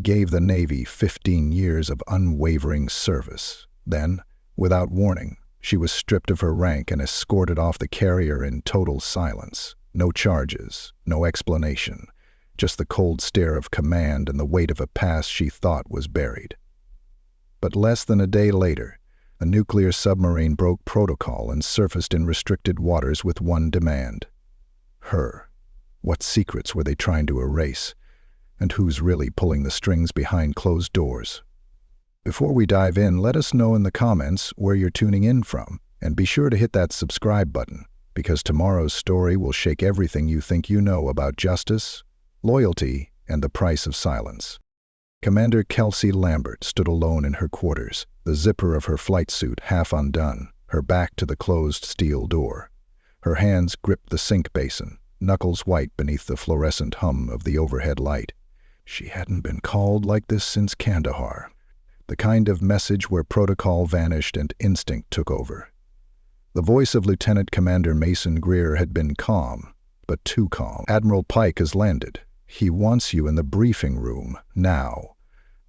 gave the Navy 15 years of unwavering service. Then, without warning, she was stripped of her rank and escorted off the carrier in total silence. No charges, no explanation, just the cold stare of command and the weight of a past she thought was buried. But less than a day later, a nuclear submarine broke protocol and surfaced in restricted waters with one demand. Her. What secrets were they trying to erase? And who's really pulling the strings behind closed doors? Before we dive in, let us know in the comments where you're tuning in from, and be sure to hit that subscribe button, because tomorrow's story will shake everything you think you know about justice, loyalty, and the price of silence. Commander Kelsey Lambert stood alone in her quarters, the zipper of her flight suit half undone, her back to the closed steel door. Her hands gripped the sink basin, knuckles white beneath the fluorescent hum of the overhead light. She hadn't been called like this since Kandahar. The kind of message where protocol vanished and instinct took over. The voice of Lieutenant Commander Mason Greer had been calm, but too calm. "Admiral Pike has landed. He wants you in the briefing room, now.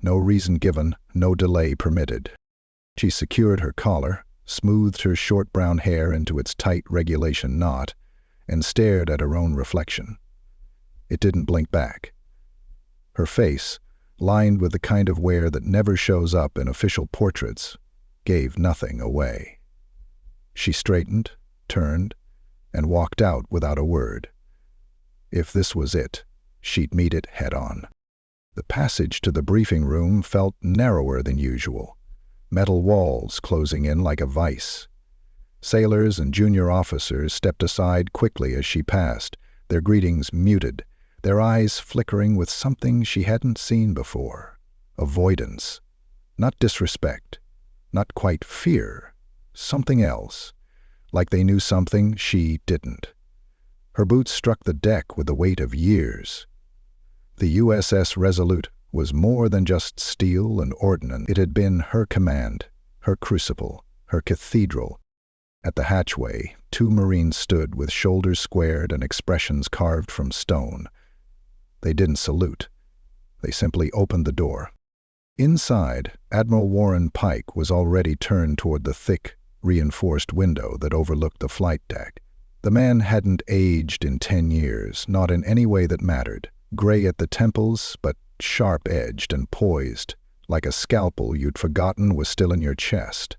No reason given, no delay permitted." She secured her collar, smoothed her short brown hair into its tight regulation knot, and stared at her own reflection. It didn't blink back. Her face, lined with the kind of wear that never shows up in official portraits, gave nothing away. She straightened, turned, and walked out without a word. If this was it, she'd meet it head-on. The passage to the briefing room felt narrower than usual, metal walls closing in like a vice. Sailors and junior officers stepped aside quickly as she passed, their greetings muted, their eyes flickering with something she hadn't seen before. Avoidance. Not disrespect. Not quite fear. Something else. Like they knew something she didn't. Her boots struck the deck with the weight of years. The USS Resolute was more than just steel and ordnance. It had been her command, her crucible, her cathedral. At the hatchway, 2 Marines stood with shoulders squared and expressions carved from stone. They didn't salute. They simply opened the door. Inside, Admiral Warren Pike was already turned toward the thick, reinforced window that overlooked the flight deck. The man hadn't aged in 10 years, not in any way that mattered. Gray at the temples, but sharp-edged and poised, like a scalpel you'd forgotten was still in your chest.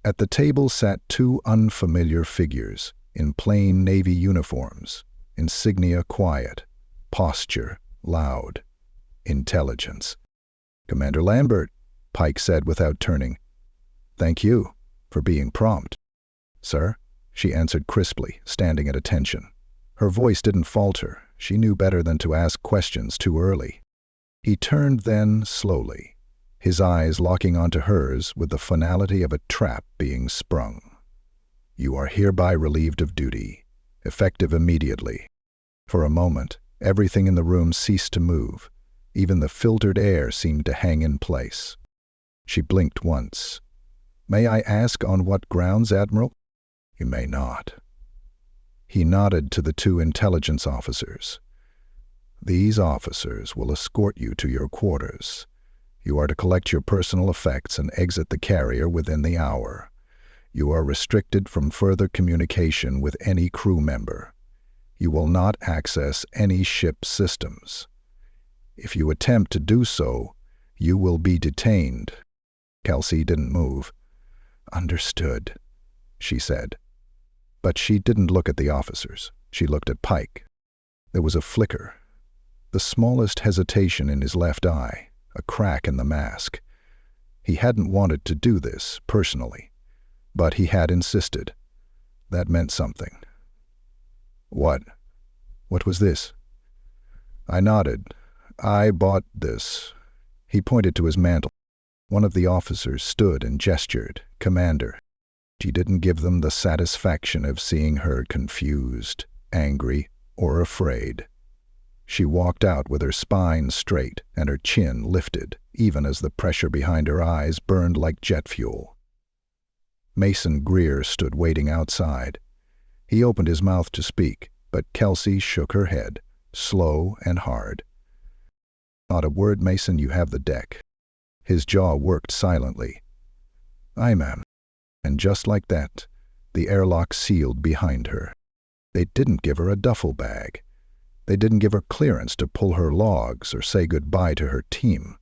At the table sat 2 unfamiliar figures, in plain Navy uniforms, insignia quiet, posture loud, intelligence. "Commander Lambert," Pike said without turning. "Thank you for being prompt." "Sir," she answered crisply, standing at attention. Her voice didn't falter. She knew better than to ask questions too early. He turned then slowly, his eyes locking onto hers with the finality of a trap being sprung. "You are hereby relieved of duty, effective immediately." For a moment, everything in the room ceased to move. Even the filtered air seemed to hang in place. She blinked once. "May I ask on what grounds, Admiral?" "You may not." He nodded to the 2 intelligence officers. "These officers will escort you to your quarters. You are to collect your personal effects and exit the carrier within the hour. You are restricted from further communication with any crew member. You will not access any ship systems. If you attempt to do so, you will be detained." Kelsey didn't move. "Understood," she said. But she didn't look at the officers. She looked at Pike. There was a flicker, the smallest hesitation in his left eye, a crack in the mask. He hadn't wanted to do this, personally, but he had insisted. That meant something. "What? What was this?" I nodded. "I bought this." He pointed to his mantle. One of the officers stood and gestured. "Commander." She didn't give them the satisfaction of seeing her confused, angry, or afraid. She walked out with her spine straight and her chin lifted, even as the pressure behind her eyes burned like jet fuel. Mason Greer stood waiting outside. He opened his mouth to speak, but Kelsey shook her head, slow and hard. Not a word, Mason, you have the deck. His jaw worked silently. Aye, ma'am. And just like that, the airlock sealed behind her. They didn't give her a duffel bag. They didn't give her clearance to pull her logs or say goodbye to her team.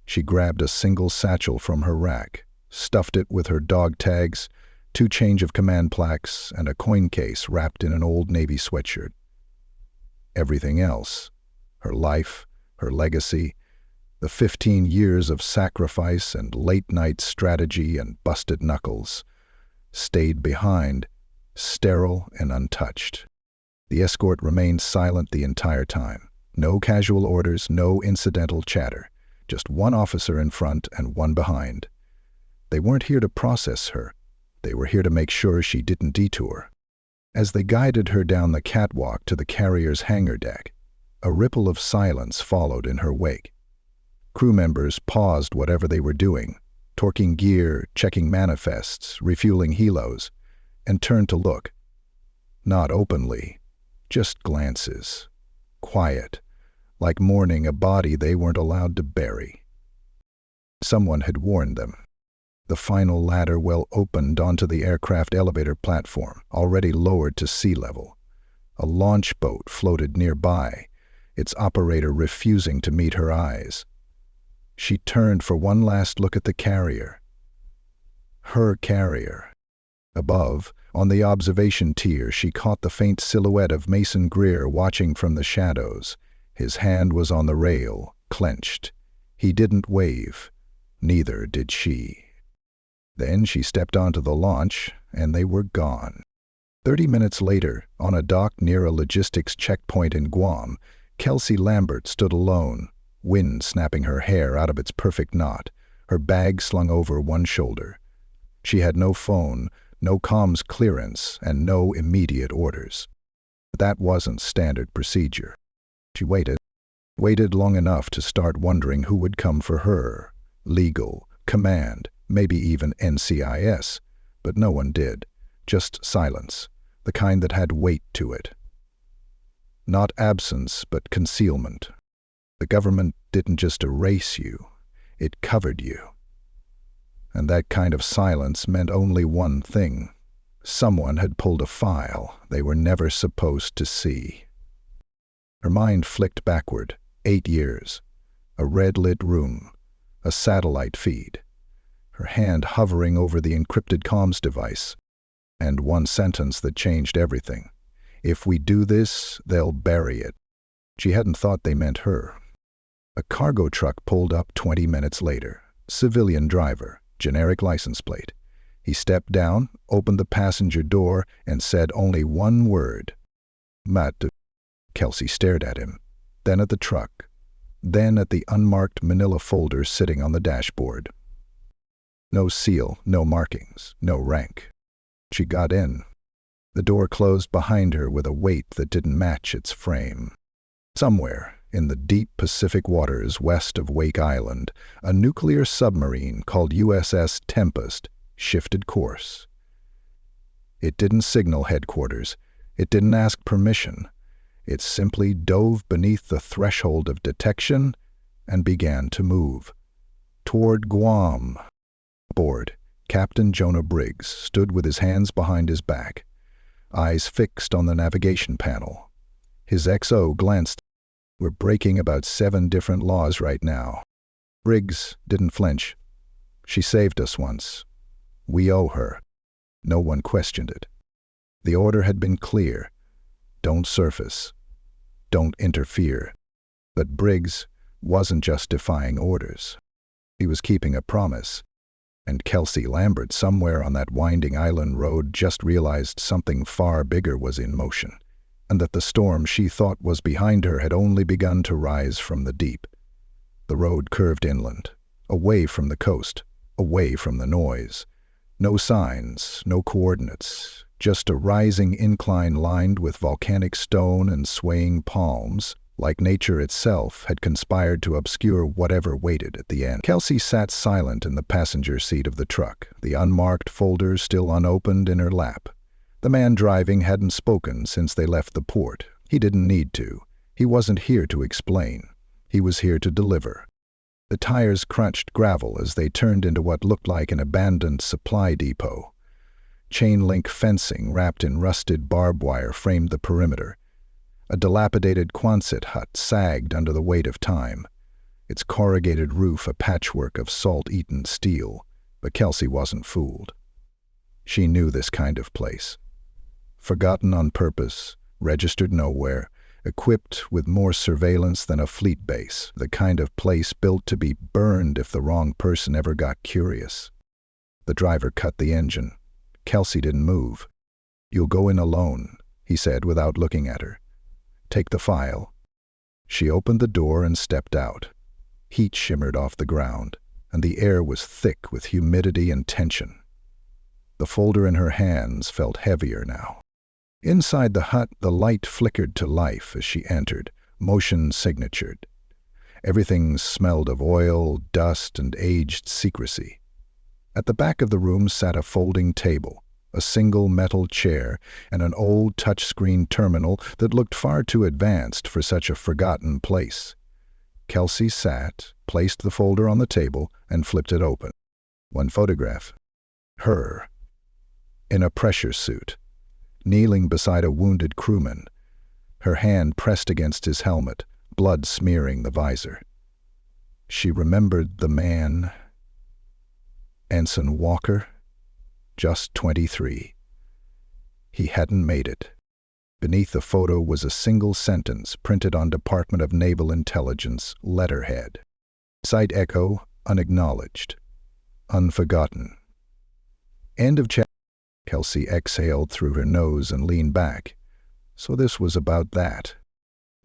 She grabbed a single satchel from her rack, stuffed it with her dog tags, 2 change of command plaques, and a coin case wrapped in an old Navy sweatshirt. Everything else, her life, her legacy, the 15 years of sacrifice and late-night strategy and busted knuckles, stayed behind, sterile and untouched. The escort remained silent the entire time. No casual orders, no incidental chatter. Just one officer in front and one behind. They weren't here to process her. They were here to make sure she didn't detour. As they guided her down the catwalk to the carrier's hangar deck, a ripple of silence followed in her wake. Crew members paused whatever they were doing, torquing gear, checking manifests, refueling helos, and turned to look. Not openly, just glances. Quiet, like mourning a body they weren't allowed to bury. Someone had warned them. The final ladder well opened onto the aircraft elevator platform, already lowered to sea level. A launch boat floated nearby, its operator refusing to meet her eyes. She turned for one last look at the carrier. Her carrier. Above, on the observation tier, she caught the faint silhouette of Mason Greer watching from the shadows. His hand was on the rail, clenched. He didn't wave. Neither did she. Then she stepped onto the launch, and they were gone. 30 minutes later, on a dock near a logistics checkpoint in Guam, Kelsey Lambert stood alone, wind snapping her hair out of its perfect knot, her bag slung over one shoulder. She had no phone, no comms clearance, and no immediate orders. But that wasn't standard procedure. She waited long enough to start wondering who would come for her. Legal, command, maybe even NCIS, but no one did. Just silence, the kind that had weight to it. Not absence, but concealment. The government didn't just erase you, it covered you. And that kind of silence meant only one thing. Someone had pulled a file they were never supposed to see. Her mind flicked backward, 8 years. A red-lit room, a satellite feed. Her hand hovering over the encrypted comms device. And one sentence that changed everything. If we do this, they'll bury it. She hadn't thought they meant her. A cargo truck pulled up 20 minutes later. Civilian driver, generic license plate. He stepped down, opened the passenger door, and said only one word. Matt. Kelsey stared at him, then at the truck, then at the unmarked manila folder sitting on the dashboard. No seal, no markings, no rank. She got in. The door closed behind her with a weight that didn't match its frame. Somewhere, in the deep Pacific waters west of Wake Island, a nuclear submarine called USS Tempest shifted course. It didn't signal headquarters. It didn't ask permission. It simply dove beneath the threshold of detection and began to move. Toward Guam. Aboard, Captain Jonah Briggs stood with his hands behind his back, eyes fixed on the navigation panel. His XO glanced. We're breaking about 7 different laws right now. Briggs didn't flinch. She saved us once. We owe her. No one questioned it. The order had been clear. Don't surface. Don't interfere. But Briggs wasn't just defying orders. He was keeping a promise. And Kelsey Lambert, somewhere on that winding island road, just realized something far bigger was in motion, and that the storm she thought was behind her had only begun to rise from the deep. The road curved inland, away from the coast, away from the noise. No signs, no coordinates, just a rising incline lined with volcanic stone and swaying palms, like nature itself had conspired to obscure whatever waited at the end. Kelsey sat silent in the passenger seat of the truck, the unmarked folder still unopened in her lap. The man driving hadn't spoken since they left the port. He didn't need to. He wasn't here to explain. He was here to deliver. The tires crunched gravel as they turned into what looked like an abandoned supply depot. Chain-link fencing wrapped in rusted barbed wire framed the perimeter. A dilapidated Quonset hut sagged under the weight of time, its corrugated roof a patchwork of salt-eaten steel, but Kelsey wasn't fooled. She knew this kind of place. Forgotten on purpose, registered nowhere, equipped with more surveillance than a fleet base, the kind of place built to be burned if the wrong person ever got curious. The driver cut the engine. Kelsey didn't move. "You'll go in alone," he said without looking at her. "Take the file." She opened the door and stepped out. Heat shimmered off the ground, and the air was thick with humidity and tension. The folder in her hands felt heavier now. Inside the hut, the light flickered to life as she entered, motion signatured. Everything smelled of oil, dust, and aged secrecy. At the back of the room sat a folding table, a single metal chair, and an old touchscreen terminal that looked far too advanced for such a forgotten place. Kelsey sat, placed the folder on the table, and flipped it open. One photograph. Her. In a pressure suit, kneeling beside a wounded crewman, her hand pressed against his helmet, blood smearing the visor. She remembered the man. Ensign Walker, just 23. He hadn't made it. Beneath the photo was a single sentence printed on Department of Naval Intelligence letterhead. Site Echo, unacknowledged. Unforgotten. End of chapter. Kelsey exhaled through her nose and leaned back. So this was about that.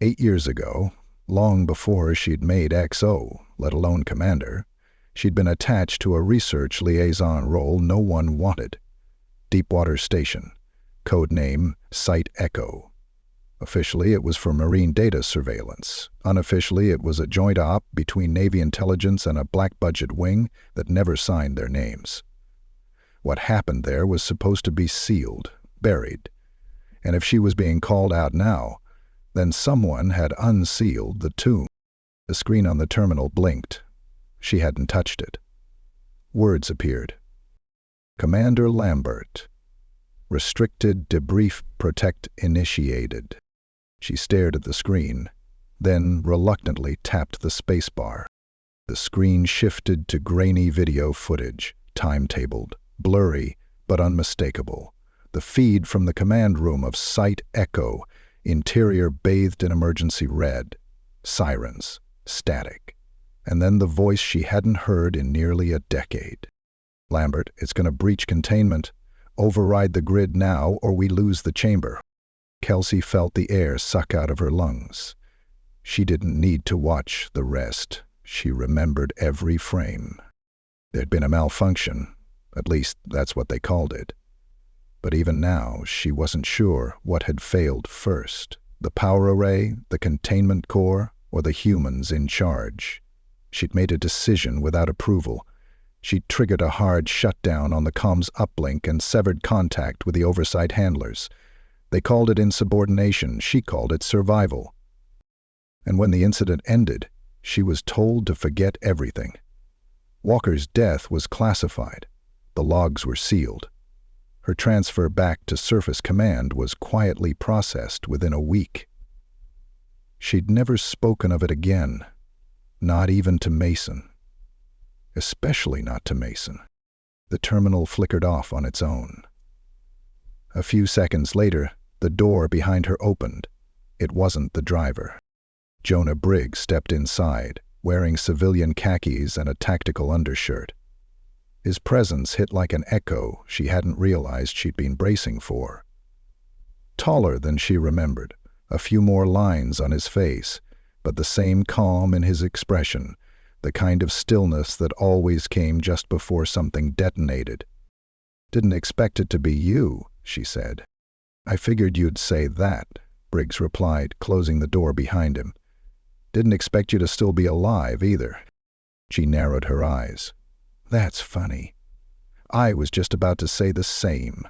8 years ago, long before she'd made XO, let alone commander, she'd been attached to a research liaison role no one wanted. Deepwater Station, code name Site Echo. Officially, it was for marine data surveillance. Unofficially, it was a joint op between Navy intelligence and a black-budget wing that never signed their names. What happened there was supposed to be sealed, buried. And if she was being called out now, then someone had unsealed the tomb. The screen on the terminal blinked. She hadn't touched it. Words appeared. Commander Lambert. Restricted debrief protect initiated. She stared at the screen, then reluctantly tapped the spacebar. The screen shifted to grainy video footage, timetabled, blurry but unmistakable. The feed from the command room of Site Echo, interior bathed in emergency red. Sirens, static. And then the voice she hadn't heard in nearly a decade. "Lambert, it's going to breach containment. Override the grid now or we lose the chamber." Kelsey felt the air suck out of her lungs. She didn't need to watch the rest. She remembered every frame. There'd been a malfunction. At least that's what they called it. But even now, she wasn't sure what had failed first. The power array, the containment core, or the humans in charge. She'd made a decision without approval. She'd triggered a hard shutdown on the comms uplink and severed contact with the oversight handlers. They called it insubordination. She called it survival. And when the incident ended, she was told to forget everything. Walker's death was classified. The logs were sealed. Her transfer back to Surface Command was quietly processed within a week. She'd never spoken of it again, not even to Mason. Especially not to Mason. The terminal flickered off on its own. A few seconds later, the door behind her opened. It wasn't the driver. Jonah Briggs stepped inside, wearing civilian khakis and a tactical undershirt. His presence hit like an echo she hadn't realized she'd been bracing for. Taller than she remembered, a few more lines on his face, but the same calm in his expression, the kind of stillness that always came just before something detonated. "Didn't expect it to be you," she said. "I figured you'd say that," Briggs replied, closing the door behind him. "Didn't expect you to still be alive, either." She narrowed her eyes. "That's funny. I was just about to say the same."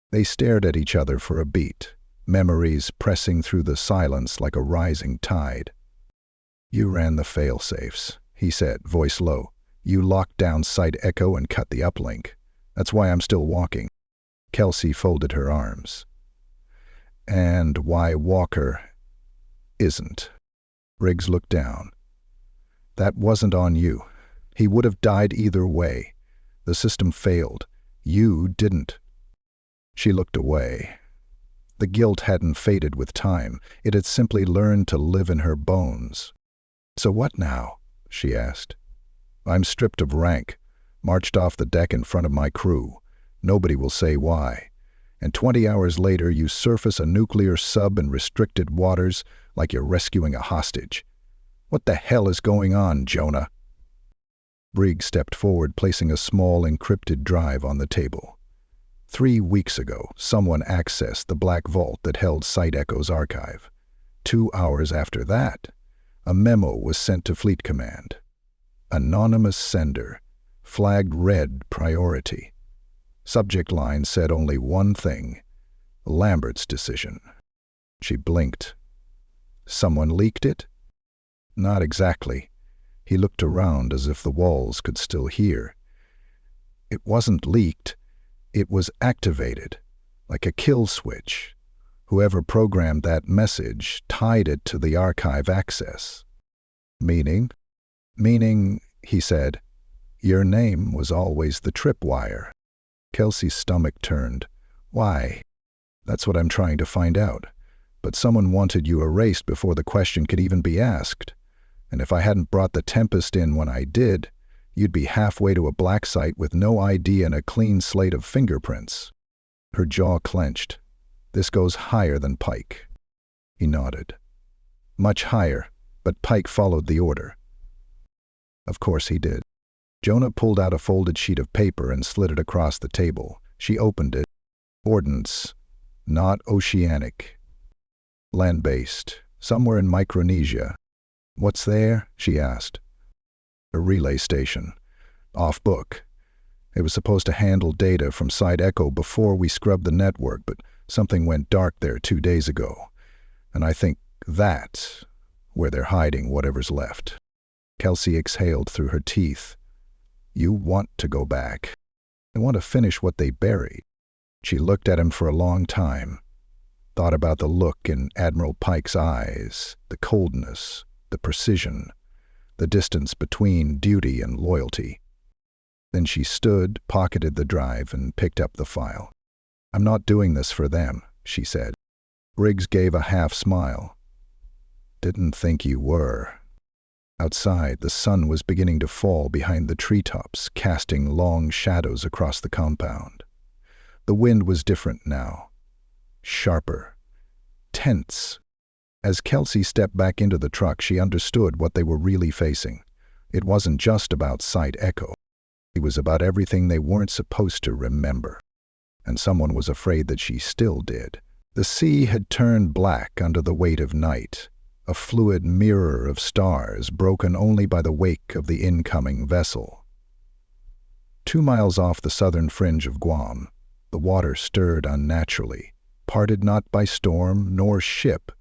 They stared at each other for a beat, memories pressing through the silence like a rising tide. "You ran the fail-safes," he said, voice low. "You locked down Site Echo and cut the uplink. That's why I'm still walking." Kelsey folded her arms. "And why Walker isn't." Briggs looked down. "That wasn't on you. He would have died either way. The system failed. You didn't." She looked away. The guilt hadn't faded with time. It had simply learned to live in her bones. "So what now?" she asked. "I'm stripped of rank, marched off the deck in front of my crew. Nobody will say why. And 20 hours later you surface a nuclear sub in restricted waters like you're rescuing a hostage. What the hell is going on, Jonah?" Briggs stepped forward, placing a small encrypted drive on the table. 3 weeks ago, someone accessed the black vault that held Site Echo's archive. 2 hours after that, a memo was sent to Fleet Command. Anonymous sender, flagged red priority. Subject line said only one thing: Lambert's decision. She blinked. "Someone leaked it?" "Not exactly." He looked around as if the walls could still hear. "It wasn't leaked. It was activated, like a kill switch. Whoever programmed that message tied it to the archive access." "Meaning?" "Meaning," he said, "your name was always the tripwire." Kelsey's stomach turned. "Why?" "That's what I'm trying to find out. But someone wanted you erased before the question could even be asked. And if I hadn't brought the Tempest in when I did, you'd be halfway to a black site with no ID and a clean slate of fingerprints." Her jaw clenched. "This goes higher than Pike." He nodded. "Much higher, but Pike followed the order." Of course he did. Jonah pulled out a folded sheet of paper and slid it across the table. She opened it. "Ordnance, not oceanic. Land-based, somewhere in Micronesia." "What's there?" she asked. "A relay station. Off book. It was supposed to handle data from Site Echo before we scrubbed the network, but something went dark there 2 days ago. And I think that's where they're hiding whatever's left." Kelsey exhaled through her teeth. "You want to go back. I want to finish what they buried." She looked at him for a long time, thought about the look in Admiral Pike's eyes, the coldness, the precision, the distance between duty and loyalty. Then she stood, pocketed the drive, and picked up the file. "I'm not doing this for them," she said. Briggs gave a half-smile. "Didn't think you were." Outside, the sun was beginning to fall behind the treetops, casting long shadows across the compound. The wind was different now. Sharper. Tense. As Kelsey stepped back into the truck, she understood what they were really facing. It wasn't just about Site Echo. It was about everything they weren't supposed to remember. And someone was afraid that she still did. The sea had turned black under the weight of night, a fluid mirror of stars broken only by the wake of the incoming vessel. 2 miles off the southern fringe of Guam, the water stirred unnaturally, parted not by storm nor ship,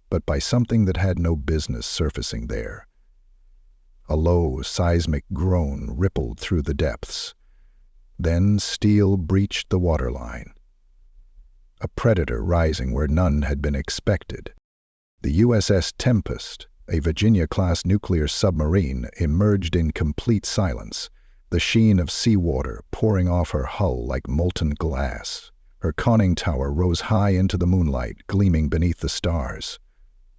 but by something that had no business surfacing there. A low, seismic groan rippled through the depths. Then steel breached the waterline. A predator rising where none had been expected. The USS Tempest, a Virginia-class nuclear submarine, emerged in complete silence, the sheen of seawater pouring off her hull like molten glass. Her conning tower rose high into the moonlight, gleaming beneath the stars.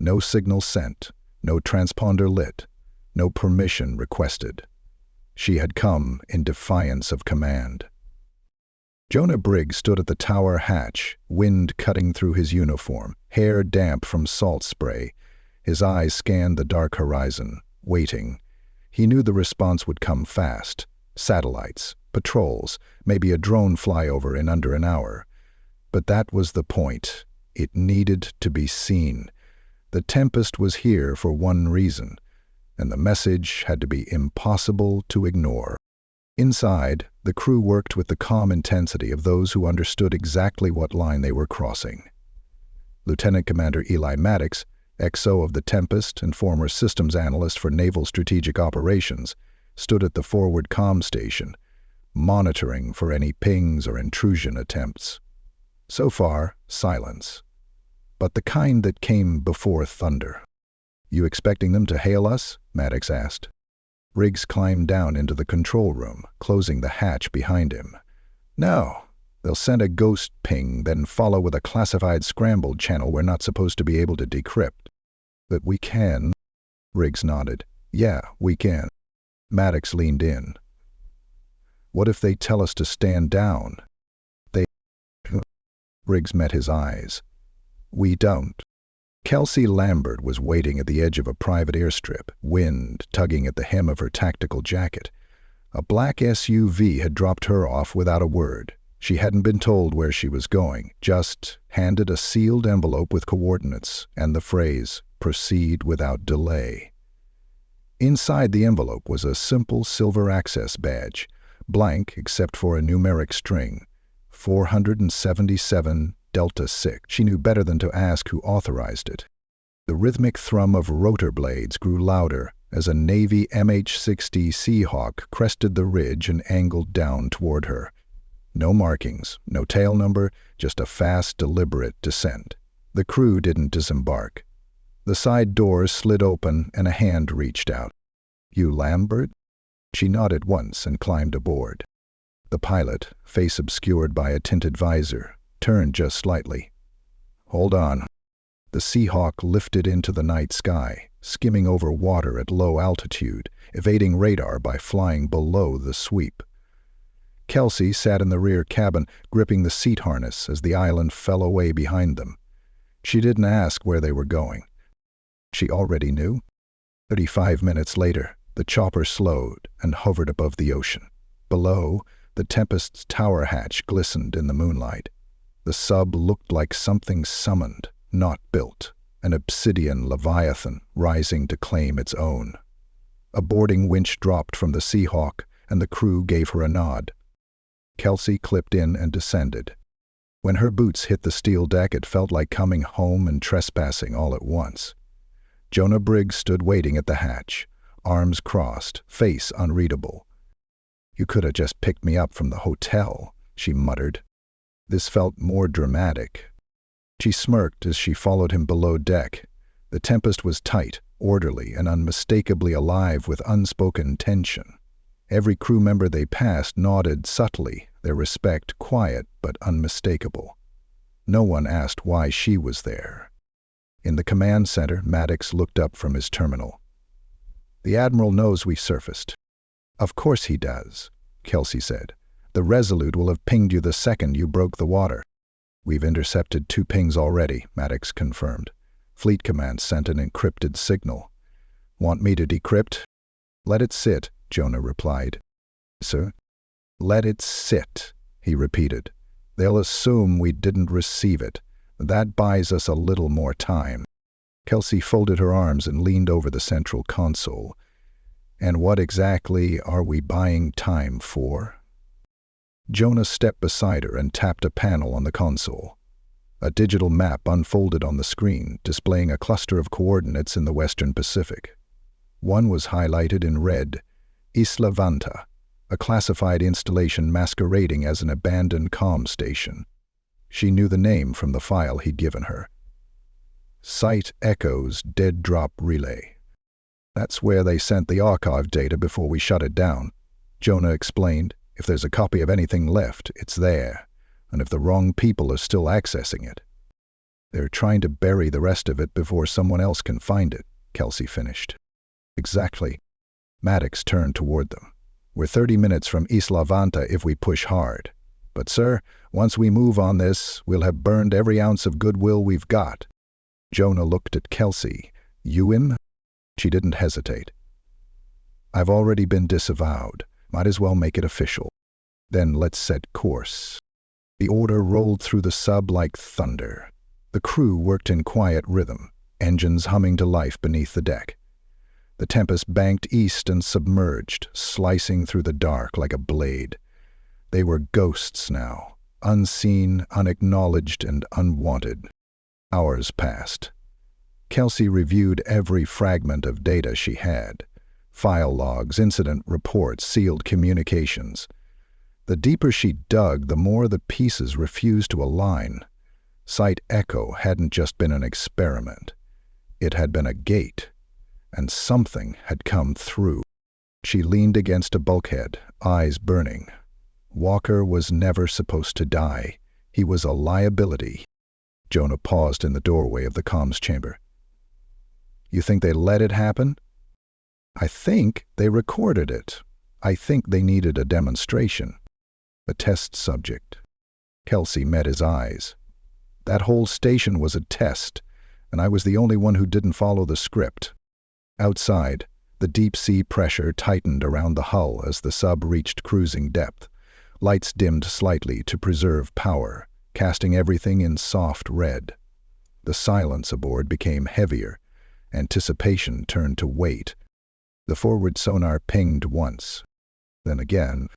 No signal sent, no transponder lit, no permission requested. She had come in defiance of command. Jonah Briggs stood at the tower hatch, wind cutting through his uniform, hair damp from salt spray. His eyes scanned the dark horizon, waiting. He knew the response would come fast. Satellites, patrols, maybe a drone flyover in under an hour. But that was the point. It needed to be seen. The Tempest was here for one reason, and the message had to be impossible to ignore. Inside, the crew worked with the calm intensity of those who understood exactly what line they were crossing. Lieutenant Commander Eli Maddox, XO of the Tempest and former systems analyst for Naval Strategic Operations, stood at the forward comm station, monitoring for any pings or intrusion attempts. So far, silence. But the kind that came before thunder. "You expecting them to hail us?" Maddox asked. Riggs climbed down into the control room, closing the hatch behind him. "No. They'll send a ghost ping, then follow with a classified scrambled channel we're not supposed to be able to decrypt." "But we can." Riggs nodded. "Yeah, we can." Maddox leaned in. "What if they tell us to stand down?" "They..." Riggs met his eyes. "We don't." Kelsey Lambert was waiting at the edge of a private airstrip, wind tugging at the hem of her tactical jacket. A black SUV had dropped her off without a word. She hadn't been told where she was going, just handed a sealed envelope with coordinates and the phrase, "Proceed without delay." Inside the envelope was a simple silver access badge, blank except for a numeric string, 477 Delta 6. She knew better than to ask who authorized it. The rhythmic thrum of rotor blades grew louder as a Navy MH-60 Seahawk crested the ridge and angled down toward her. No markings, no tail number, just a fast, deliberate descent. The crew didn't disembark. The side doors slid open and a hand reached out. "You Lambert?" She nodded once and climbed aboard. The pilot, face obscured by a tinted visor, turned just slightly. "Hold on." The Seahawk lifted into the night sky, skimming over water at low altitude, evading radar by flying below the sweep. Kelsey sat in the rear cabin, gripping the seat harness as the island fell away behind them. She didn't ask where they were going. She already knew. 35 minutes later, the chopper slowed and hovered above the ocean. Below, the Tempest's tower hatch glistened in the moonlight. The sub looked like something summoned, not built, an obsidian leviathan rising to claim its own. A boarding winch dropped from the Seahawk, and the crew gave her a nod. Kelsey clipped in and descended. When her boots hit the steel deck, it felt like coming home and trespassing all at once. Jonah Briggs stood waiting at the hatch, arms crossed, face unreadable. "You could have just picked me up from the hotel," she muttered. This felt more dramatic. She smirked as she followed him below deck. The Tempest was tight, orderly, and unmistakably alive with unspoken tension. Every crew member they passed nodded subtly, their respect quiet but unmistakable. No one asked why she was there. In the command center, Maddox looked up from his terminal. "The Admiral knows we surfaced." "Of course he does," Kelsey said. "The Resolute will have pinged you the second you broke the water." "We've intercepted 2 pings already," Maddox confirmed. "Fleet Command sent an encrypted signal." "Want me to decrypt?" "Let it sit," Jonah replied. "Sir?" "Let it sit," he repeated. "They'll assume we didn't receive it. That buys us a little more time." Kelsey folded her arms and leaned over the central console. "And what exactly are we buying time for?" Jonah stepped beside her and tapped a panel on the console. A digital map unfolded on the screen, displaying a cluster of coordinates in the Western Pacific. One was highlighted in red, Isla Vanta, a classified installation masquerading as an abandoned comm station. She knew the name from the file he'd given her. Site Echoes Dead Drop Relay. "That's where they sent the archive data before we shut it down," Jonah explained. "If there's a copy of anything left, it's there, and if the wrong people are still accessing it. They're trying to bury the rest of it before someone else can find it," Kelsey finished. "Exactly." Maddox turned toward them. "We're 30 minutes from Isla Vanta if we push hard. But, sir, once we move on this, we'll have burned every ounce of goodwill we've got." Jonah looked at Kelsey. "You him?" She didn't hesitate. "I've already been disavowed. Might as well make it official. Then let's set course." The order rolled through the sub like thunder. The crew worked in quiet rhythm, engines humming to life beneath the deck. The Tempest banked east and submerged, slicing through the dark like a blade. They were ghosts now, unseen, unacknowledged, and unwanted. Hours passed. Kelsey reviewed every fragment of data she had. File logs, incident reports, sealed communications. The deeper she dug, the more the pieces refused to align. Site Echo hadn't just been an experiment. It had been a gate, and something had come through. She leaned against a bulkhead, eyes burning. Walker was never supposed to die. He was a liability. Jonah paused in the doorway of the comms chamber. "You think they let it happen?" "I think they recorded it. I think they needed a demonstration. A test subject." Kelsey met his eyes. "That whole station was a test, and I was the only one who didn't follow the script." Outside, the deep-sea pressure tightened around the hull as the sub reached cruising depth. Lights dimmed slightly to preserve power, casting everything in soft red. The silence aboard became heavier. Anticipation turned to weight. The forward sonar pinged once. Then again,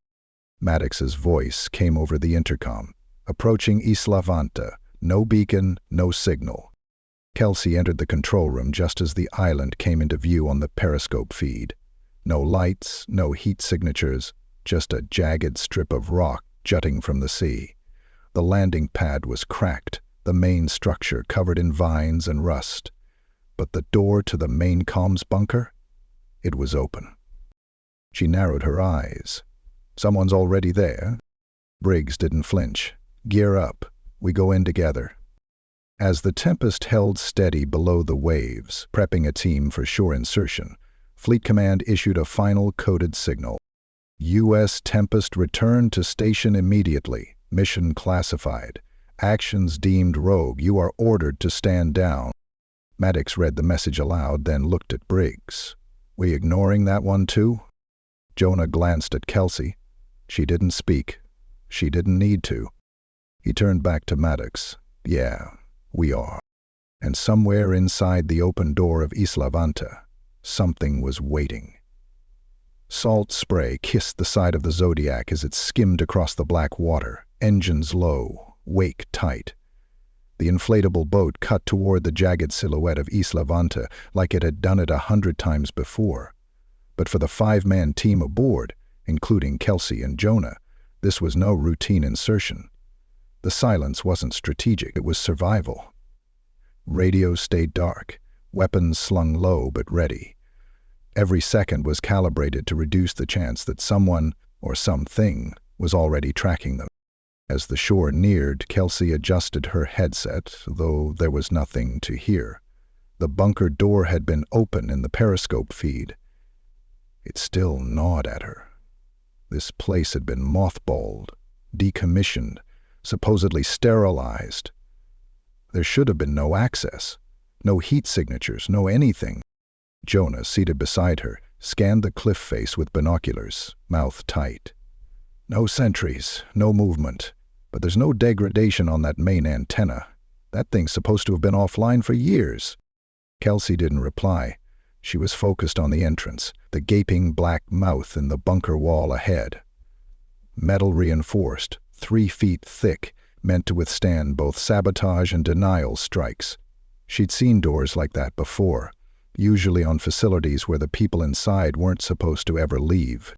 Maddox's voice came over the intercom. "Approaching Isla Vanta. No beacon, no signal." Kelsey entered the control room just as the island came into view on the periscope feed. No lights, no heat signatures, just a jagged strip of rock jutting from the sea. The landing pad was cracked, the main structure covered in vines and rust. But the door to the main comms bunker? It was open. She narrowed her eyes. "Someone's already there?" Briggs didn't flinch. "Gear up. We go in together." As the Tempest held steady below the waves, prepping a team for shore insertion, Fleet Command issued a final coded signal. "U.S. Tempest return to station immediately. Mission classified. Actions deemed rogue. You are ordered to stand down." Maddox read the message aloud, then looked at Briggs. "We ignoring that one too?" Jonah glanced at Kelsey. She didn't speak. She didn't need to. He turned back to Maddox. "Yeah, we are." And somewhere inside the open door of Isla Vanta, something was waiting. Salt spray kissed the side of the Zodiac as it skimmed across the black water, engines low, wake tight. The inflatable boat cut toward the jagged silhouette of Isla Vanta like it had done it 100 times before. But for the 5-man team aboard, including Kelsey and Jonah, this was no routine insertion. The silence wasn't strategic, it was survival. Radios stayed dark, weapons slung low but ready. Every second was calibrated to reduce the chance that someone, or something, was already tracking them. As the shore neared, Kelsey adjusted her headset, though there was nothing to hear. The bunker door had been open in the periscope feed. It still gnawed at her. This place had been mothballed, decommissioned, supposedly sterilized. There should have been no access, no heat signatures, no anything. Jonah, seated beside her, scanned the cliff face with binoculars, mouth tight. "No sentries, no movement. But there's no degradation on that main antenna. That thing's supposed to have been offline for years." Kelsey didn't reply. She was focused on the entrance, the gaping black mouth in the bunker wall ahead. Metal reinforced, 3 feet thick, meant to withstand both sabotage and denial strikes. She'd seen doors like that before, usually on facilities where the people inside weren't supposed to ever leave.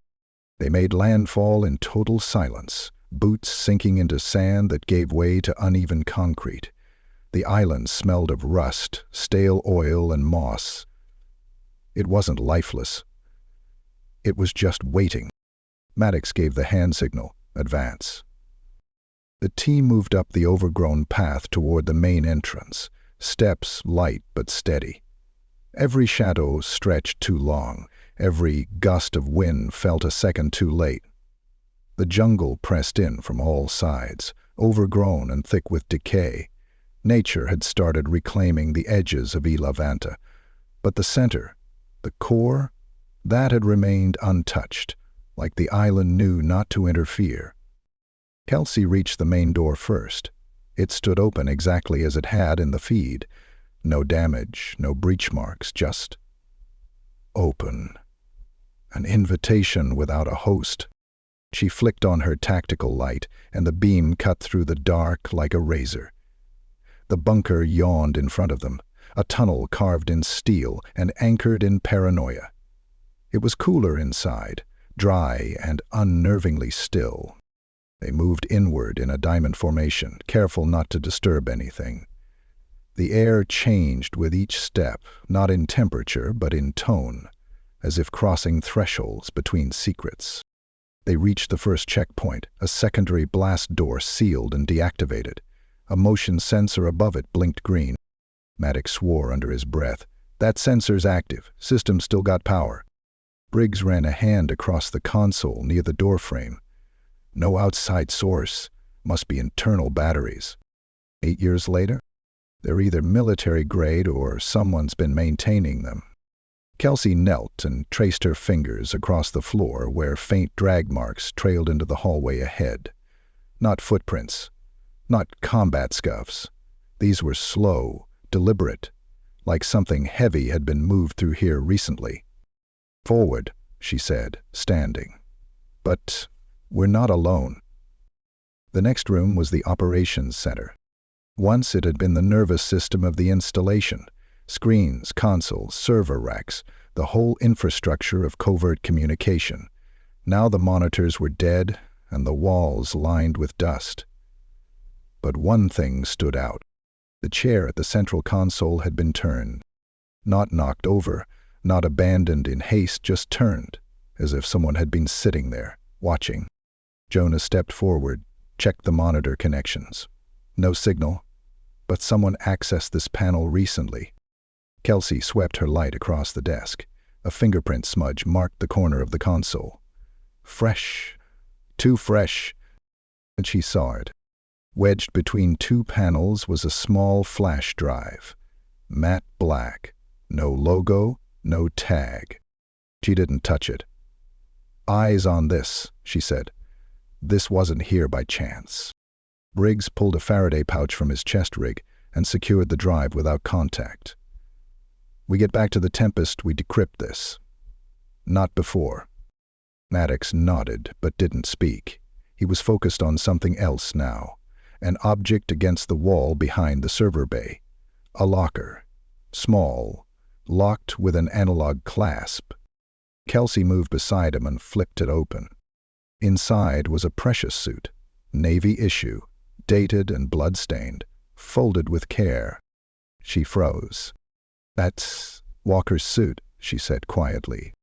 They made landfall in total silence, boots sinking into sand that gave way to uneven concrete. The island smelled of rust, stale oil, and moss. It wasn't lifeless. It was just waiting. Maddox gave the hand signal, "Advance." The team moved up the overgrown path toward the main entrance, steps light but steady. Every shadow stretched too long, every gust of wind felt a second too late. The jungle pressed in from all sides, overgrown and thick with decay. Nature had started reclaiming the edges of Isla Vanta, but the center, the core, that had remained untouched, like the island knew not to interfere. Kelsey reached the main door first. It stood open exactly as it had in the feed. No damage, no breach marks, just open. An invitation without a host. She flicked on her tactical light, and the beam cut through the dark like a razor. The bunker yawned in front of them, a tunnel carved in steel and anchored in paranoia. It was cooler inside, dry and unnervingly still. They moved inward in a diamond formation, careful not to disturb anything. The air changed with each step, not in temperature but in tone, as if crossing thresholds between secrets. They reached the first checkpoint, a secondary blast door sealed and deactivated. A motion sensor above it blinked green. Maddox swore under his breath. "That sensor's active. System still got power." Briggs ran a hand across the console near the doorframe. "No outside source. Must be internal batteries." 8 years later? They're either military grade or someone's been maintaining them. Kelsey knelt and traced her fingers across the floor where faint drag marks trailed into the hallway ahead. Not footprints, not combat scuffs. These were slow, deliberate, like something heavy had been moved through here recently. "Forward," she said, standing. "But we're not alone." The next room was the operations center. Once it had been the nervous system of the installation. Screens, consoles, server racks, the whole infrastructure of covert communication. Now the monitors were dead and the walls lined with dust. But one thing stood out. The chair at the central console had been turned. Not knocked over, not abandoned in haste, just turned, as if someone had been sitting there, watching. Jonah stepped forward, checked the monitor connections. No signal, but someone accessed this panel recently. Kelsey swept her light across the desk. A fingerprint smudge marked the corner of the console. Fresh. Too fresh. And she saw it. Wedged between two panels was a small flash drive. Matte black. No logo, no tag. She didn't touch it. "Eyes on this," she said. "This wasn't here by chance." Briggs pulled a Faraday pouch from his chest rig and secured the drive without contact. "We get back to the Tempest, we decrypt this." "Not before." Maddox nodded but didn't speak. He was focused on something else now. An object against the wall behind the server bay. A locker. Small. Locked with an analog clasp. Kelsey moved beside him and flipped it open. Inside was a precious suit. Navy issue. Dated and blood-stained, folded with care. She froze. "That's Walker's suit," she said quietly.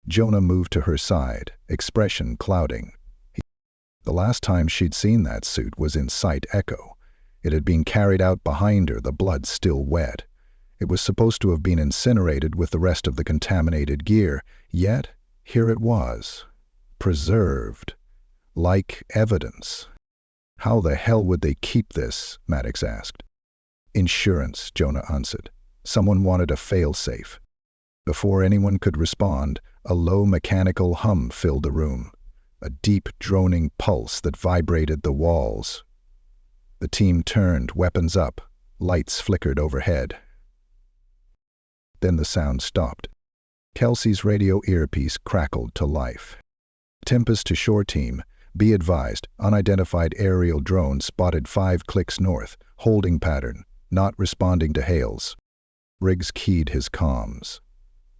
Jonah moved to her side, expression clouding. The last time she'd seen that suit was in Site Echo. It had been carried out behind her, the blood still wet. It was supposed to have been incinerated with the rest of the contaminated gear, yet here it was, preserved, like evidence. "How the hell would they keep this?" Maddox asked. "Insurance," Jonah answered. "Someone wanted a fail-safe." Before anyone could respond, a low mechanical hum filled the room, a deep droning pulse that vibrated the walls. The team turned, weapons up, lights flickered overhead. Then the sound stopped. Kelsey's radio earpiece crackled to life. "Tempest to shore team. Be advised, unidentified aerial drone spotted 5 clicks north, holding pattern, not responding to hails." Briggs keyed his comms.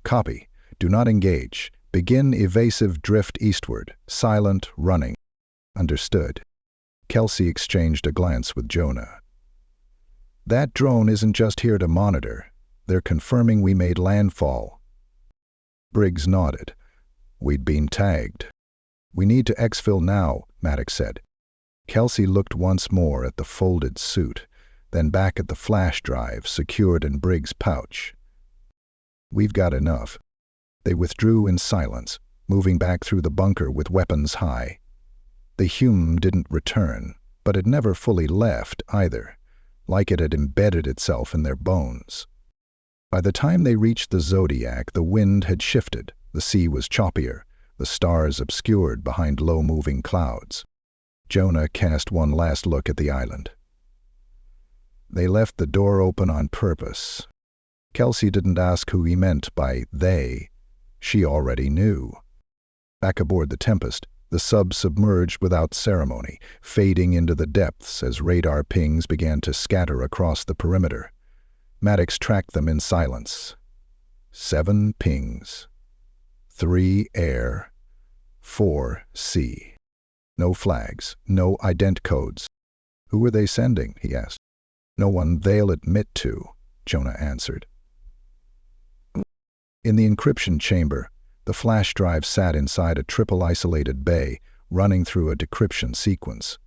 "Copy. Do not engage. Begin evasive drift eastward. Silent, running." "Understood." Kelsey exchanged a glance with Jonah. "That drone isn't just here to monitor. They're confirming we made landfall." Briggs nodded. "We'd been tagged." "We need to exfil now," Maddox said. Kelsey looked once more at the folded suit, then back at the flash drive secured in Briggs' pouch. "We've got enough." They withdrew in silence, moving back through the bunker with weapons high. The Hume didn't return, but it never fully left either, like it had embedded itself in their bones. By the time they reached the Zodiac, the wind had shifted, the sea was choppier, the stars obscured behind low-moving clouds. Jonah cast one last look at the island. They left the door open on purpose. Kelsey didn't ask who he meant by they. She already knew. Back aboard the Tempest, the sub submerged without ceremony, fading into the depths as radar pings began to scatter across the perimeter. Maddox tracked them in silence. 7 pings. 3 air. 4 sea. No flags, no ident codes. Who were they sending? He asked. No one they'll admit to, Jonah answered. In the encryption chamber, the flash drive sat inside a triple isolated bay, running through a decryption sequence.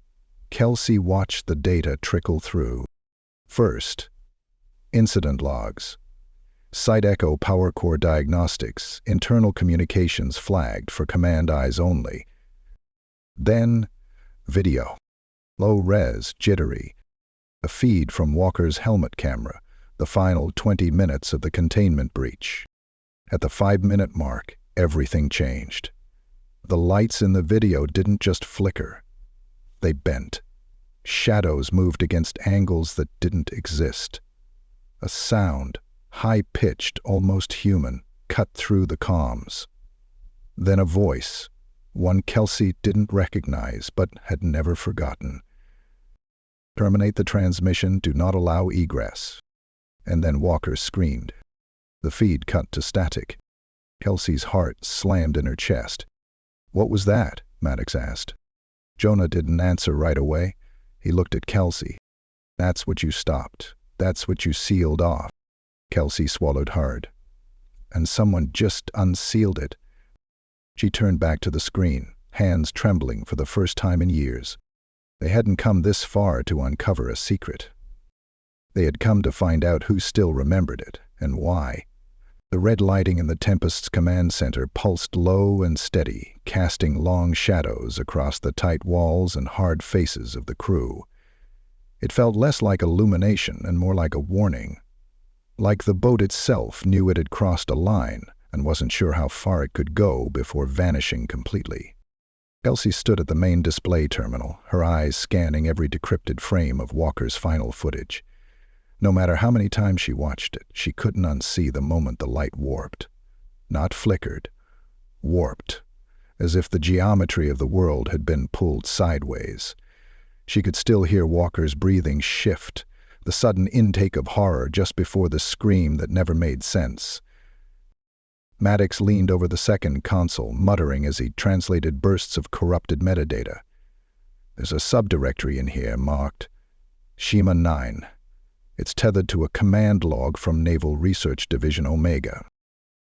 Kelsey watched the data trickle through. First, incident logs. Site Echo Power Core Diagnostics, internal communications flagged for command eyes only. Then, video. Low-res, jittery. A feed from Walker's helmet camera, the final 20 minutes of the containment breach. At the 5-minute mark, everything changed. The lights in the video didn't just flicker. They bent. Shadows moved against angles that didn't exist. A sound, high-pitched, almost human, cut through the comms. Then a voice, one Kelsey didn't recognize but had never forgotten. Terminate the transmission, do not allow egress. And then Walker screamed. The feed cut to static. Kelsey's heart slammed in her chest. What was that? Maddox asked. Jonah didn't answer right away. He looked at Kelsey. That's what you stopped. That's what you sealed off. Kelsey swallowed hard. And someone just unsealed it. She turned back to the screen, hands trembling for the first time in years. They hadn't come this far to uncover a secret. They had come to find out who still remembered it, and why. The red lighting in the Tempest's command center pulsed low and steady, casting long shadows across the tight walls and hard faces of the crew. It felt less like illumination and more like a warning. Like the boat itself knew it had crossed a line and wasn't sure how far it could go before vanishing completely. Kelsey stood at the main display terminal, her eyes scanning every decrypted frame of Walker's final footage. No matter how many times she watched it, she couldn't unsee the moment the light warped. Not flickered, warped, as if the geometry of the world had been pulled sideways. She could still hear Walker's breathing shift, the sudden intake of horror just before the scream that never made sense. Maddox leaned over the second console, muttering as he translated bursts of corrupted metadata. There's a subdirectory in here marked Shima 9. It's tethered to a command log from Naval Research Division Omega.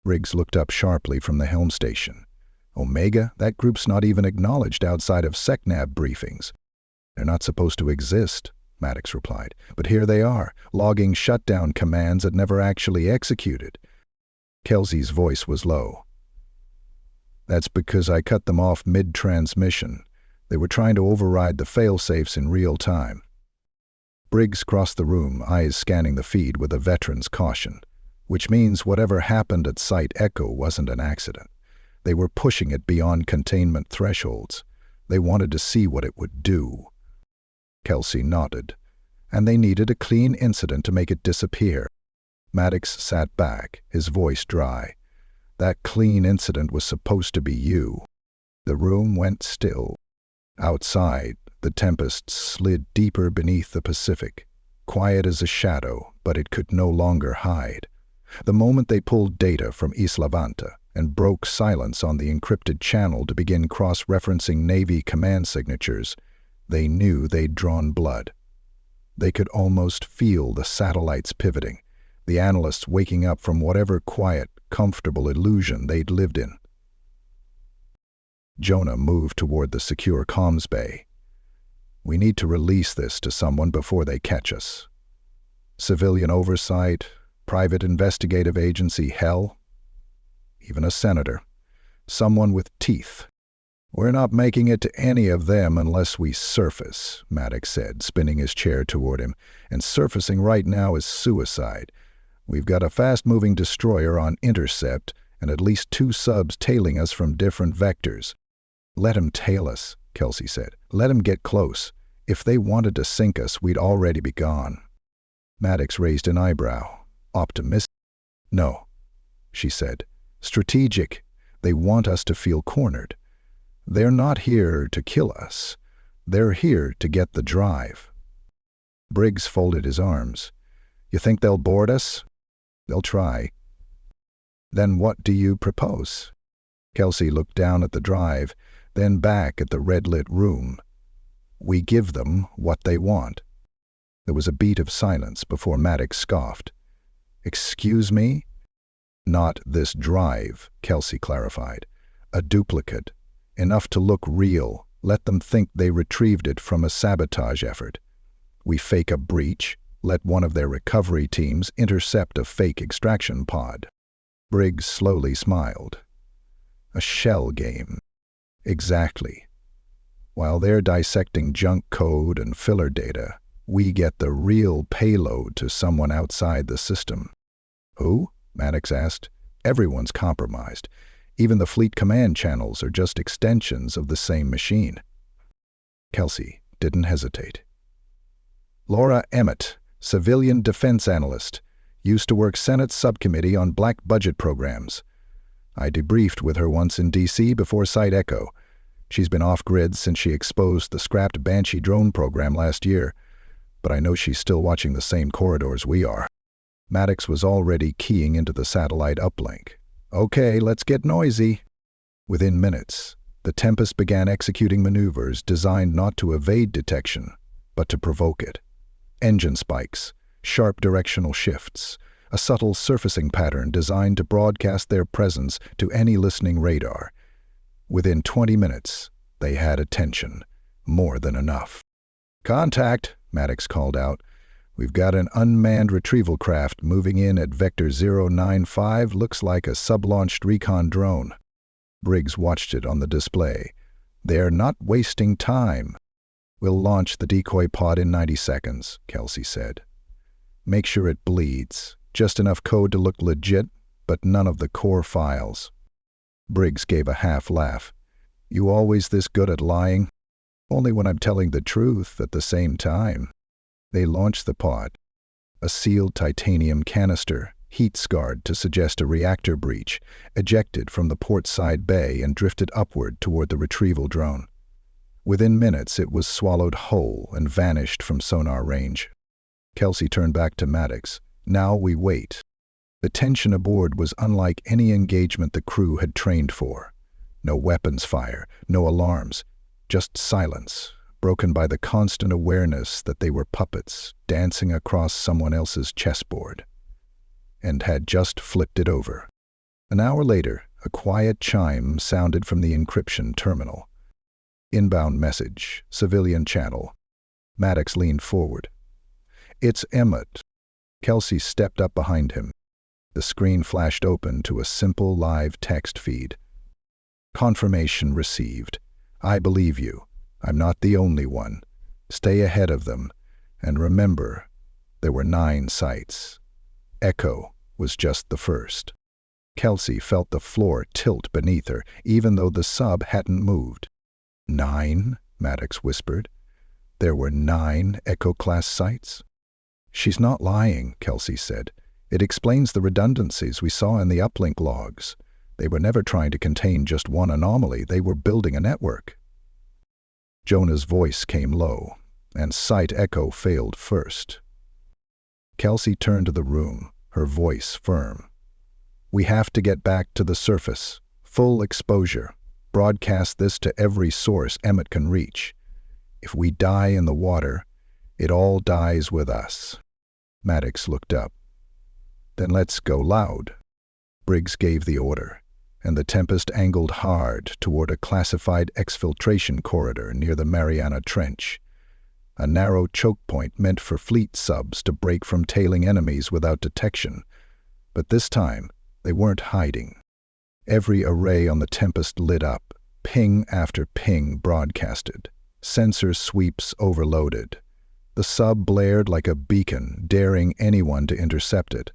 Briggs looked up sharply from the helm station. Omega? That group's not even acknowledged outside of SecNav briefings. They're not supposed to exist, Maddox replied. But here they are, logging shutdown commands that never actually executed. Kelsey's voice was low. That's because I cut them off mid-transmission. They were trying to override the fail-safes in real time. Briggs crossed the room, eyes scanning the feed with a veteran's caution, which means whatever happened at Site Echo wasn't an accident. They were pushing it beyond containment thresholds. They wanted to see what it would do. Kelsey nodded, and they needed a clean incident to make it disappear. Maddox sat back, his voice dry. That clean incident was supposed to be you. The room went still. Outside, the Tempest slid deeper beneath the Pacific, quiet as a shadow, but it could no longer hide. The moment they pulled data from Isla Vanta and broke silence on the encrypted channel to begin cross-referencing Navy command signatures, they knew they'd drawn blood. They could almost feel the satellites pivoting, the analysts waking up from whatever quiet, comfortable illusion they'd lived in. Jonah moved toward the secure comms bay. We need to release this to someone before they catch us. Civilian oversight, private investigative agency, hell, even a senator. Someone with teeth. We're not making it to any of them unless we surface, Maddox said, spinning his chair toward him. And surfacing right now is suicide. We've got a fast-moving destroyer on intercept and at least 2 subs tailing us from different vectors. Let 'em tail us, Kelsey said. Let 'em get close. If they wanted to sink us, we'd already be gone. Maddox raised an eyebrow. Optimistic? No, she said. Strategic. They want us to feel cornered. They're not here to kill us. They're here to get the drive. Briggs folded his arms. You think they'll board us? They'll try. Then what do you propose? Kelsey looked down at the drive, then back at the red-lit room. We give them what they want. There was a beat of silence before Maddox scoffed. Excuse me? Not this drive, Kelsey clarified. A duplicate. Enough to look real. Let them think they retrieved it from a sabotage effort. We fake a breach, let one of their recovery teams intercept a fake extraction pod. Briggs slowly smiled. A shell game. Exactly. While they're dissecting junk code and filler data, we get the real payload to someone outside the system. Who? Maddox asked. Everyone's compromised. Even the fleet command channels are just extensions of the same machine. Kelsey didn't hesitate. Laura Emmett, civilian defense analyst, used to work Senate subcommittee on black budget programs. I debriefed with her once in D.C. before Site Echo. She's been off-grid since she exposed the scrapped Banshee drone program last year, but I know she's still watching the same corridors we are. Maddox was already keying into the satellite uplink. Okay, let's get noisy. Within minutes, the Tempest began executing maneuvers designed not to evade detection, but to provoke it. Engine spikes, sharp directional shifts, a subtle surfacing pattern designed to broadcast their presence to any listening radar. Within 20 minutes, they had attention, more than enough. Contact, Maddox called out. We've got an unmanned retrieval craft moving in at Vector 095, looks like a sub-launched recon drone. Briggs watched it on the display. They're not wasting time. We'll launch the decoy pod in 90 seconds, Kelsey said. Make sure it bleeds. Just enough code to look legit, but none of the core files. Briggs gave a half laugh. You always this good at lying? Only when I'm telling the truth at the same time. They launched the pod. A sealed titanium canister, heat-scarred to suggest a reactor breach, ejected from the port side bay and drifted upward toward the retrieval drone. Within minutes, it was swallowed whole and vanished from sonar range. Kelsey turned back to Maddox. Now we wait. The tension aboard was unlike any engagement the crew had trained for. No weapons fire, no alarms, just silence, broken by the constant awareness that they were puppets dancing across someone else's chessboard, and had just flipped it over. An hour later, a quiet chime sounded from the encryption terminal. Inbound message, civilian channel. Maddox leaned forward. It's Emmett. Kelsey stepped up behind him. The screen flashed open to a simple live text feed. Confirmation received. I believe you. I'm not the only one. Stay ahead of them. And remember, there were 9 sites. Echo was just the first. Kelsey felt the floor tilt beneath her, even though the sub hadn't moved. 9? Maddox whispered. There were 9 Echo-class sites? She's not lying, Kelsey said. It explains the redundancies we saw in the uplink logs. They were never trying to contain just one anomaly. They were building a network. Jonah's voice came low, and Site Echo failed first. Kelsey turned to the room, her voice firm. We have to get back to the surface. Full exposure. Broadcast this to every source Emmett can reach. If we die in the water, it all dies with us. Maddox looked up. Then let's go loud. Briggs gave the order, and the Tempest angled hard toward a classified exfiltration corridor near the Mariana Trench. A narrow choke point meant for fleet subs to break from tailing enemies without detection. But this time, they weren't hiding. Every array on the Tempest lit up, ping after ping broadcasted. Sensor sweeps overloaded. The sub blared like a beacon, daring anyone to intercept it.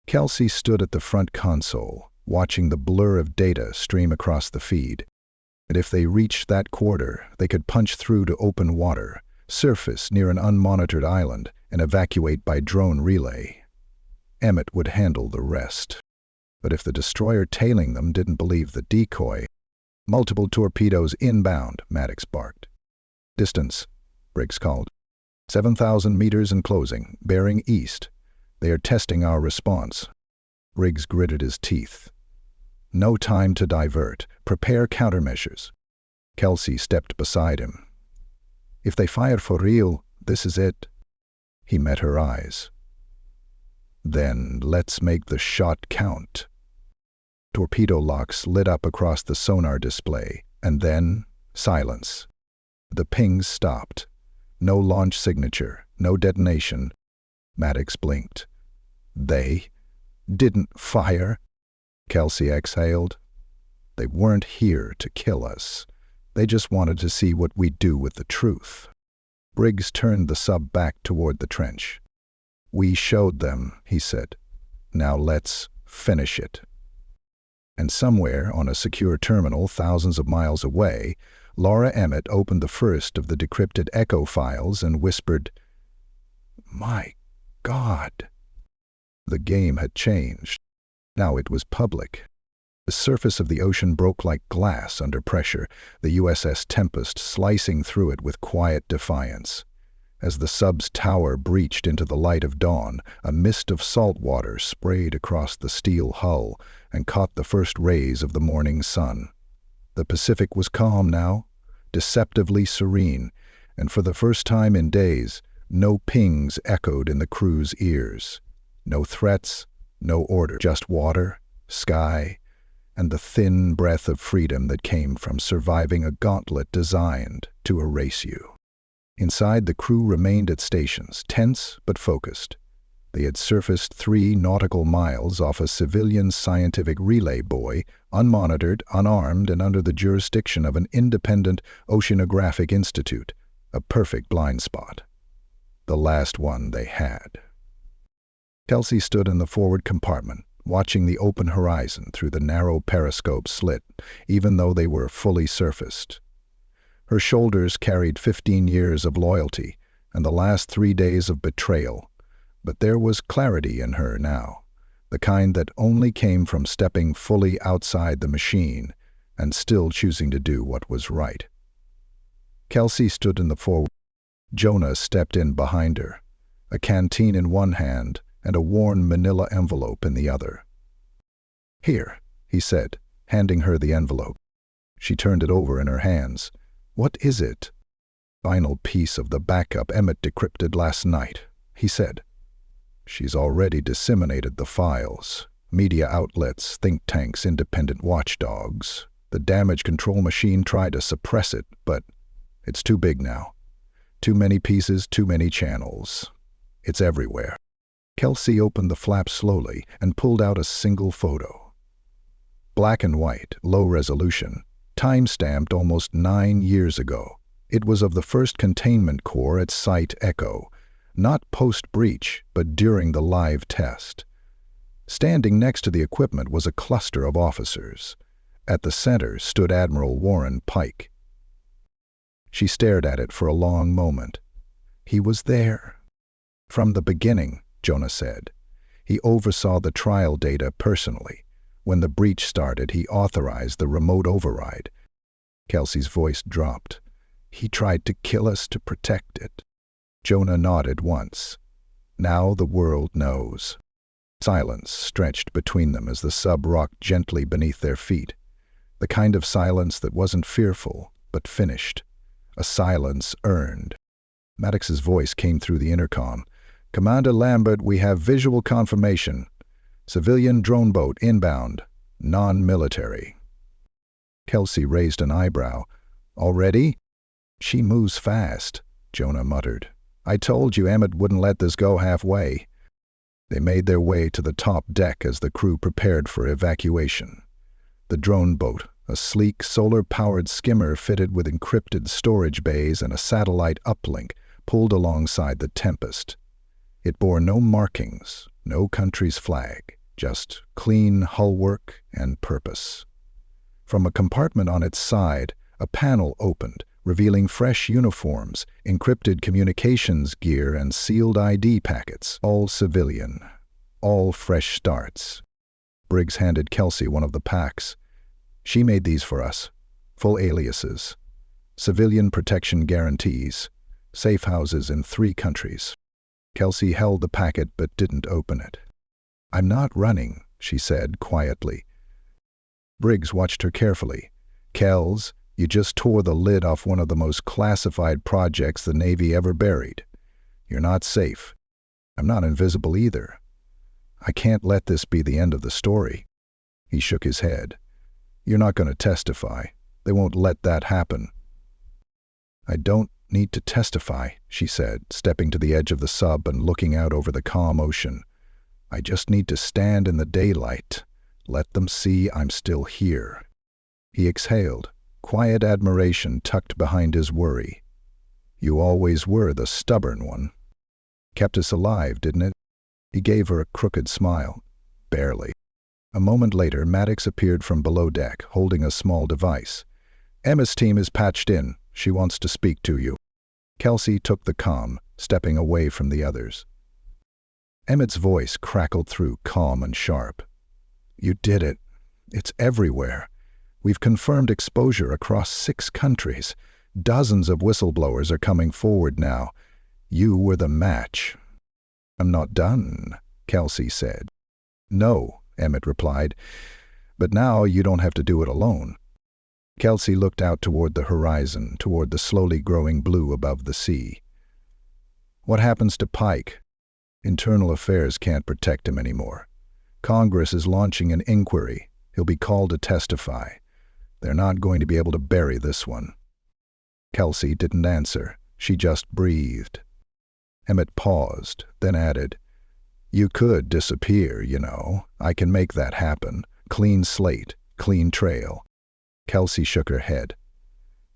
Kelsey stood at the front console, watching the blur of data stream across the feed. And if they reached that quarter, they could punch through to open water, surface near an unmonitored island, and evacuate by drone relay. Emmett would handle the rest. But if the destroyer tailing them didn't believe the decoy, multiple torpedoes inbound, Maddox barked. Distance, Briggs called. 7,000 meters and closing, bearing east. They are testing our response. Briggs gritted his teeth. No time to divert. Prepare countermeasures. Kelsey stepped beside him. If they fire for real, this is it. He met her eyes. Then let's make the shot count. Torpedo locks lit up across the sonar display, and then silence. The pings stopped. No launch signature, no detonation. Maddox blinked. They didn't fire? Kelsey exhaled. They weren't here to kill us. They just wanted to see what we'd do with the truth. Briggs turned the sub back toward the trench. We showed them, he said. Now let's finish it. And somewhere on a secure terminal thousands of miles away, Laura Emmett opened the first of the decrypted echo files and whispered, "My God." The game had changed. Now it was public. The surface of the ocean broke like glass under pressure, the USS Tempest slicing through it with quiet defiance. As the sub's tower breached into the light of dawn, a mist of salt water sprayed across the steel hull and caught the first rays of the morning sun. The Pacific was calm now, deceptively serene, and for the first time in days, no pings echoed in the crew's ears. No threats, no order, just water, sky, and the thin breath of freedom that came from surviving a gauntlet designed to erase you. Inside, the crew remained at stations, tense but focused. They had surfaced 3 nautical miles off a civilian scientific relay buoy, unmonitored, unarmed, and under the jurisdiction of an independent oceanographic institute, a perfect blind spot. The last one they had. Kelsey stood in the forward compartment, watching the open horizon through the narrow periscope slit, even though they were fully surfaced. Her shoulders carried 15 years of loyalty and the last 3 days of betrayal, but there was clarity in her now, the kind that only came from stepping fully outside the machine and still choosing to do what was right. Kelsey stood in the forward. Jonah stepped in behind her, a canteen in one hand and a worn manila envelope in the other. "Here," he said, handing her the envelope. She turned it over in her hands. "What is it?" "Final piece of the backup Emmett decrypted last night," he said. "She's already disseminated the files. Media outlets, think tanks, independent watchdogs. The damage control machine tried to suppress it, but it's too big now. Too many pieces, too many channels. It's everywhere." Kelsey opened the flap slowly and pulled out a single photo. Black and white, low resolution, time-stamped almost 9 years ago. It was of the first containment core at Site Echo, not post-breach, but during the live test. Standing next to the equipment was a cluster of officers. At the center stood Admiral Warren Pike. She stared at it for a long moment. He was there. "From the beginning," Jonah said. "He oversaw the trial data personally. When the breach started, he authorized the remote override." Kelsey's voice dropped. "He tried to kill us to protect it." Jonah nodded once. "Now the world knows." Silence stretched between them as the sub rocked gently beneath their feet. The kind of silence that wasn't fearful, but finished. A silence earned. Maddox's voice came through the intercom. "Commander Lambert, we have visual confirmation. Civilian drone boat inbound. Non-military." Kelsey raised an eyebrow. "Already?" "She moves fast," Jonah muttered. "I told you Emmett wouldn't let this go halfway." They made their way to the top deck as the crew prepared for evacuation. The drone boat, a sleek, solar-powered skimmer fitted with encrypted storage bays and a satellite uplink, pulled alongside the Tempest. It bore no markings, no country's flag, just clean hull work and purpose. From a compartment on its side, a panel opened, revealing fresh uniforms, encrypted communications gear, and sealed ID packets, all civilian, all fresh starts. Briggs handed Kelsey one of the packs. "She made these for us. Full aliases. Civilian protection guarantees. Safe houses in 3 countries. Kelsey held the packet but didn't open it. "I'm not running," she said quietly. Briggs watched her carefully. "Kels, you just tore the lid off one of the most classified projects the Navy ever buried. You're not safe. I'm not invisible either. I can't let this be the end of the story." He shook his head. "You're not going to testify. They won't let that happen." "I don't need to testify," she said, stepping to the edge of the sub and looking out over the calm ocean. "I just need to stand in the daylight. Let them see I'm still here." He exhaled, quiet admiration tucked behind his worry. "You always were the stubborn one. Kept us alive, didn't it?" He gave her a crooked smile. "Barely." A moment later, Maddox appeared from below deck, holding a small device. "Emma's team is patched in. She wants to speak to you." Kelsey took the comm, stepping away from the others. Emmett's voice crackled through, calm and sharp. "You did it. It's everywhere. We've confirmed exposure across 6 countries. Dozens of whistleblowers are coming forward now. You were the match." "I'm not done," Kelsey said. "No," Emmett replied, "but now you don't have to do it alone." Kelsey looked out toward the horizon, toward the slowly growing blue above the sea. "What happens to Pike? Internal Affairs can't protect him anymore. Congress is launching an inquiry. He'll be called to testify. They're not going to be able to bury this one." Kelsey didn't answer. She just breathed. Emmett paused, then added, "You could disappear, you know. I can make that happen. Clean slate, clean trail." Kelsey shook her head.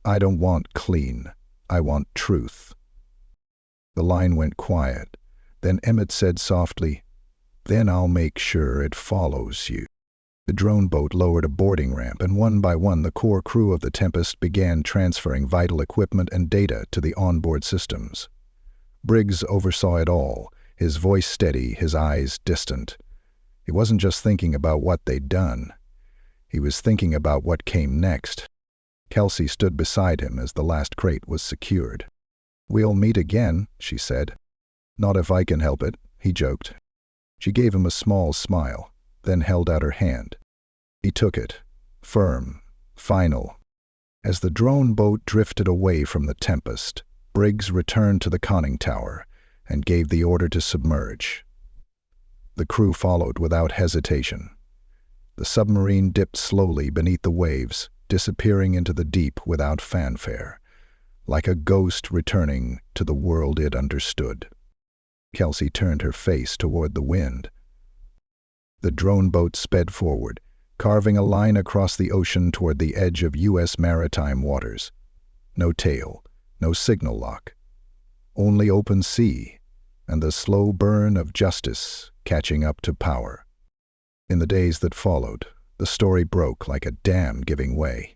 "I don't want clean. I want truth." The line went quiet. Then Emmett said softly, "Then I'll make sure it follows you." The drone boat lowered a boarding ramp, and one by one the core crew of the Tempest began transferring vital equipment and data to the onboard systems. Briggs oversaw it all, his voice steady, his eyes distant. He wasn't just thinking about what they'd done. He was thinking about what came next. Kelsey stood beside him as the last crate was secured. "We'll meet again," she said. "Not if I can help it," he joked. She gave him a small smile, then held out her hand. He took it, firm, final. As the drone boat drifted away from the Tempest, Briggs returned to the conning tower and gave the order to submerge. The crew followed without hesitation. The submarine dipped slowly beneath the waves, disappearing into the deep without fanfare, like a ghost returning to the world it understood. Kelsey turned her face toward the wind. The drone boat sped forward, carving a line across the ocean toward the edge of U.S. maritime waters. No tail, no signal lock. Only open sea, and the slow burn of justice catching up to power. In the days that followed, the story broke like a dam giving way.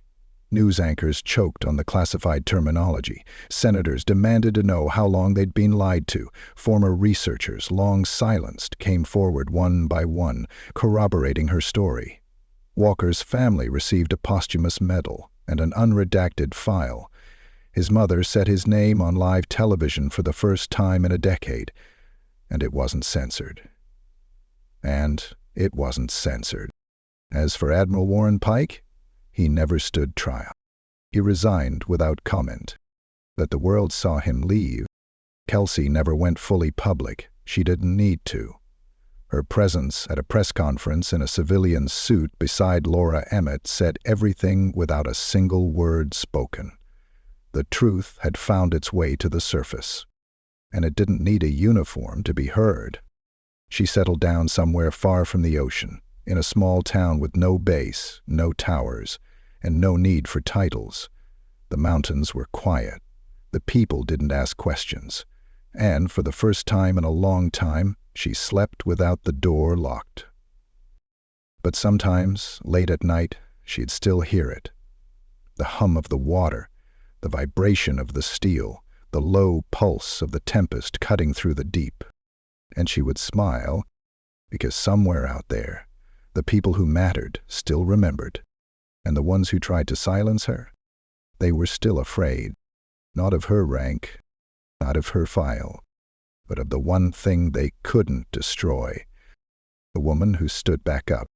News anchors choked on the classified terminology. Senators demanded to know how long they'd been lied to. Former researchers, long silenced, came forward one by one, corroborating her story. Walker's family received a posthumous medal and an unredacted file. His mother set his name on live television for the first time in a decade, and it wasn't censored. As for Admiral Warren Pike, he never stood trial. He resigned without comment. That the world saw him leave. Kelsey never went fully public. She didn't need to. Her presence at a press conference in a civilian suit beside Laura Emmett said everything without a single word spoken. The truth had found its way to the surface, and it didn't need a uniform to be heard. She settled down somewhere far from the ocean, in a small town with no base, no towers, and no need for titles. The mountains were quiet. The people didn't ask questions. And for the first time in a long time, she slept without the door locked. But sometimes, late at night, she'd still hear it. The hum of the water, the vibration of the steel, the low pulse of the tempest cutting through the deep. And she would smile, because somewhere out there, the people who mattered still remembered. And the ones who tried to silence her, they were still afraid. Not of her rank, not of her file, but of the one thing they couldn't destroy. The woman who stood back up,